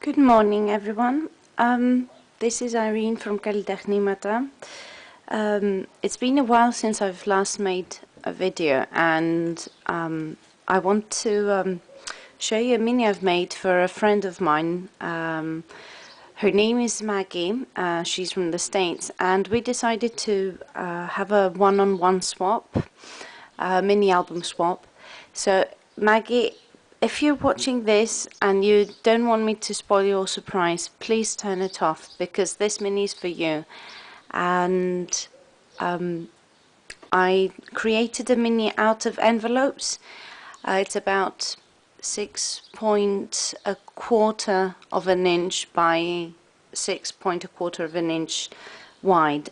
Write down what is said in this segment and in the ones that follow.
Good morning, everyone. This is Irene from Kalitechniimata. It's been a while since I've last made a video, and I want to show you a mini I've made for a friend of mine. Her name is Maggie. She's from the States, and we decided to have a one-on-one swap, mini album swap. So, Maggie, if you're watching this and you don't want me to spoil your surprise, please turn it off, because this mini is for you. And I created a mini out of envelopes. It's about 6.25 of an inch by 6.25 of an inch wide.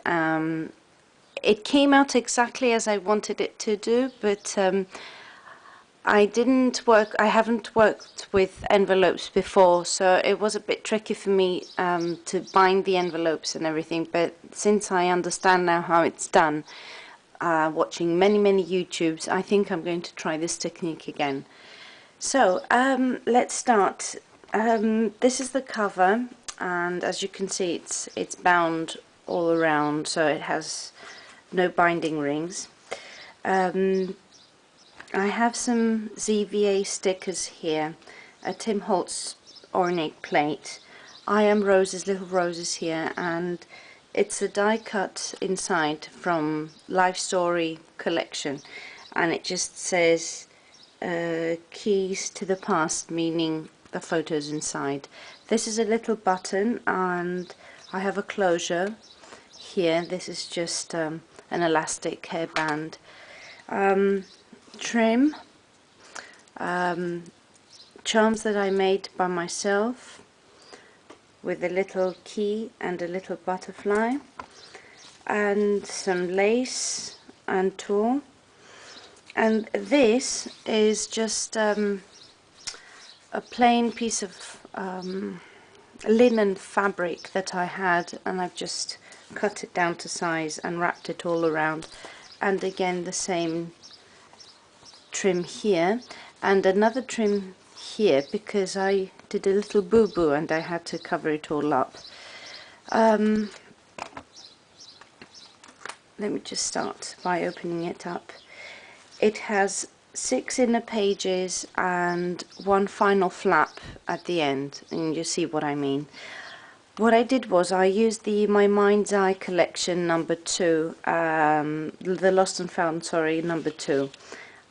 It came out exactly as I wanted it to do, but I haven't worked with envelopes before, so it was a bit tricky for me to bind the envelopes and everything, but since I understand now how it's done, watching many YouTubes, I think I'm going to try this technique again. So let's start. This is the cover, and as you can see, it's bound all around, so it has no binding rings. I have some ZVA stickers here, a Tim Holtz ornate plate, I Am Roses, Little Roses here, and it's a die cut inside from Life Story collection, and it just says keys to the past, meaning the photos inside. This is a little button, and I have a closure here. This is just an elastic hairband. Trim, charms that I made by myself with a little key and a little butterfly, and some lace and tulle. And this is just a plain piece of linen fabric that I had, and I've just cut it down to size and wrapped it all around, and again the same trim here and another trim here, because I did a little boo-boo and I had to cover it all up. Let me just start by opening it up. It has 6 inner pages and one final flap at the end, and you see what I mean. What I did was I used my Mind's Eye collection number 2, the Lost and Found, sorry, number 2,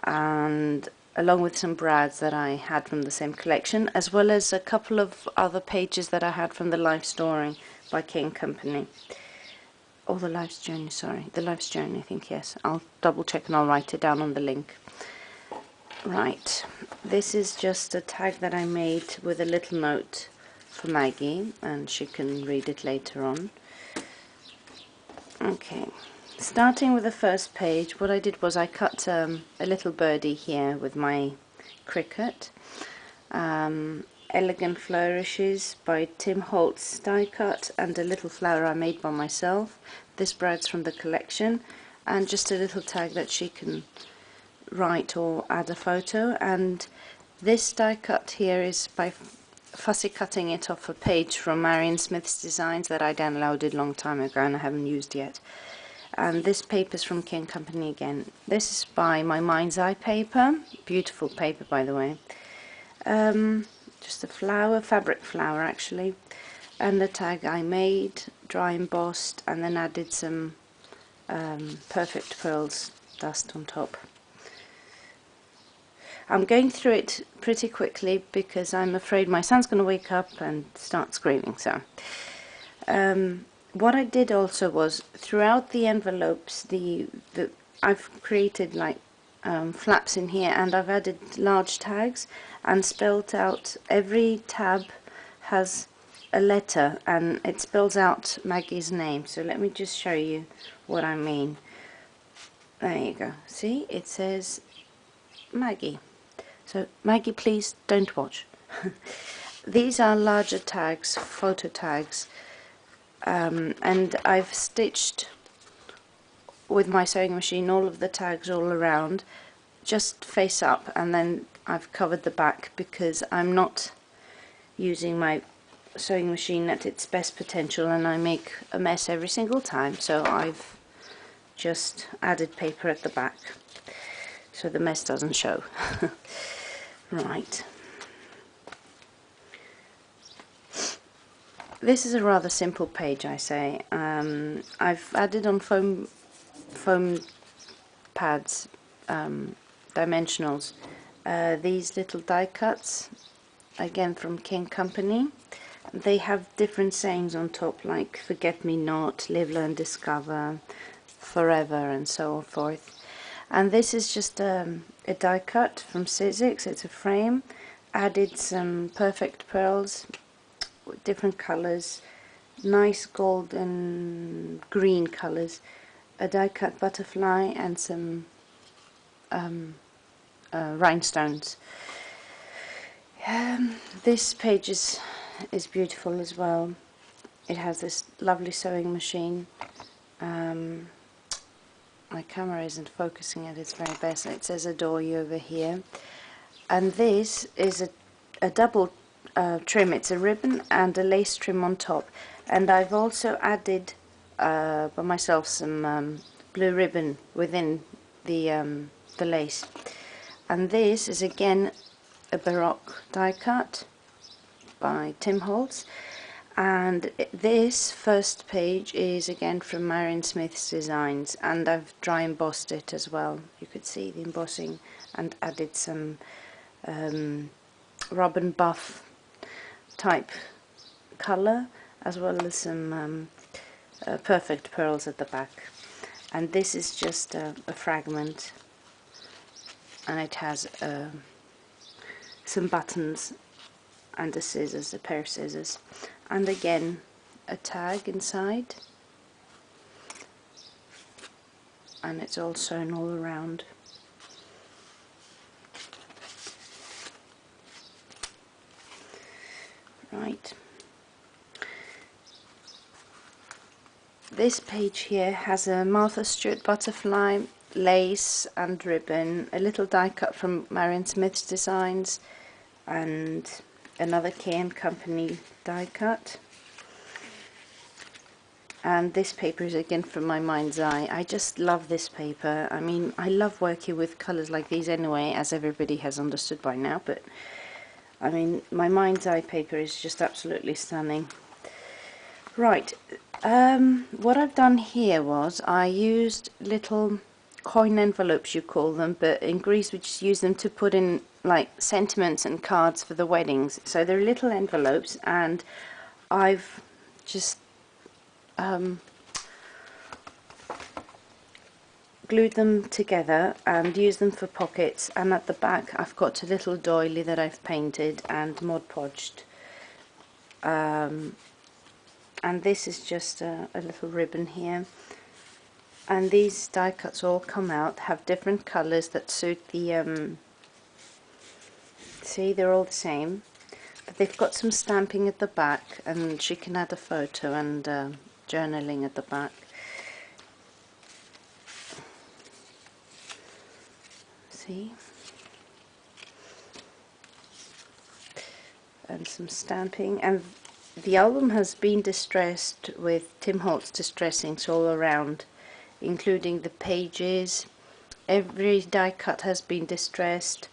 and along with some brads that I had from the same collection, as well as a couple of other pages that I had from the Life Story by K&Co. Or the Life's Journey, sorry, the Life's Journey, I think, yes. I'll double check and I'll write it down on the link. Right, this is just a tag that I made with a little note for Maggie, and she can read it later on. Okay. Starting with the first page, what I did was I cut a little birdie here with my Cricut. Elegant Flourishes by Tim Holtz die cut, and a little flower I made by myself. This brad's from the collection, and just a little tag that she can write or add a photo. And this die cut here is by fussy cutting it off a page from Marion Smith's designs that I downloaded a long time ago and I haven't used yet. And this paper's from K&Co again. This is by my Mind's Eye paper, beautiful paper by the way. Just a flower, fabric flower actually, and the tag I made, dry embossed, and then added some Perfect Pearls dust on top. I'm going through it pretty quickly because I'm afraid my son's going to wake up and start screaming. So what I did also was, throughout the envelopes, I've created like flaps in here, and I've added large tags and spelled out, every tab has a letter and it spells out Maggie's name. So let me just show you what I mean. There you go, see, it says Maggie. So Maggie, please don't watch. These are larger tags, photo tags, and I've stitched with my sewing machine all of the tags all around, just face up, and then I've covered the back because I'm not using my sewing machine at its best potential, and I make a mess every single time, so I've just added paper at the back so the mess doesn't show. Right. This is a rather simple page, I say. I've added on foam pads, dimensionals, these little die cuts, again from K&Co. They have different sayings on top, like forget me not, live, learn, discover, forever, and so forth. And this is just a die cut from Sizzix. It's a frame. Added some perfect pearls with different colours, nice gold and green colours, a die cut butterfly, and some rhinestones. This page is beautiful as well. It has this lovely sewing machine. My camera isn't focusing at its very best. It says adore you over here. And this is a double trim. It's a ribbon and a lace trim on top. And I've also added by myself some blue ribbon within the lace. And this is again a Baroque die cut by Tim Holtz. And this first page is again from Marion Smith's designs, and I've dry embossed it as well. You could see the embossing, and added some robin buff type colour, as well as some perfect pearls at the back. And this is just a fragment, and it has some buttons and a scissors, a pair of scissors, and again a tag inside, and it's all sewn all around. Right. This page here has a Martha Stewart butterfly, lace and ribbon, a little die cut from Marion Smith's designs, and another K&Co die cut. And this paper is again from my mind's eye. I just love this paper. I mean, I love working with colours like these anyway, as everybody has understood by now, but I mean, my mind's eye paper is just absolutely stunning. Right, what I've done here was I used little coin envelopes, you call them, but in Greece we just use them to put in like sentiments and cards for the weddings. So they're little envelopes, and I've just glued them together and used them for pockets, and at the back I've got a little doily that I've painted and Mod Podged. And this is just a little ribbon here. And these die cuts all come out, have different colours that suit the, see, they're all the same, but they've got some stamping at the back, and she can add a photo and journaling at the back. See? And some stamping, and the album has been distressed with Tim Holtz distressings all around, including the pages. Every die cut has been distressed.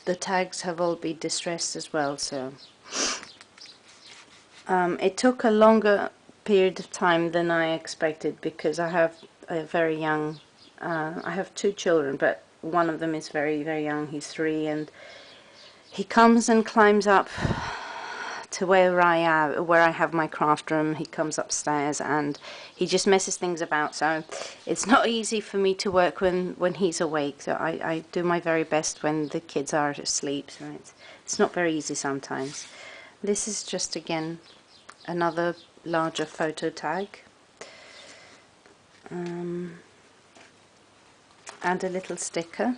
The tags have all been distressed as well. So it took a longer period of time than I expected, because I have a very young, I have two children, but one of them is very, very young. He's 3, and he comes and climbs up to where I have my craft room. He comes upstairs and he just messes things about, so it's not easy for me to work when he's awake. So I do my very best when the kids are asleep, so it's not very easy sometimes. This is just again another larger photo tag, and a little sticker.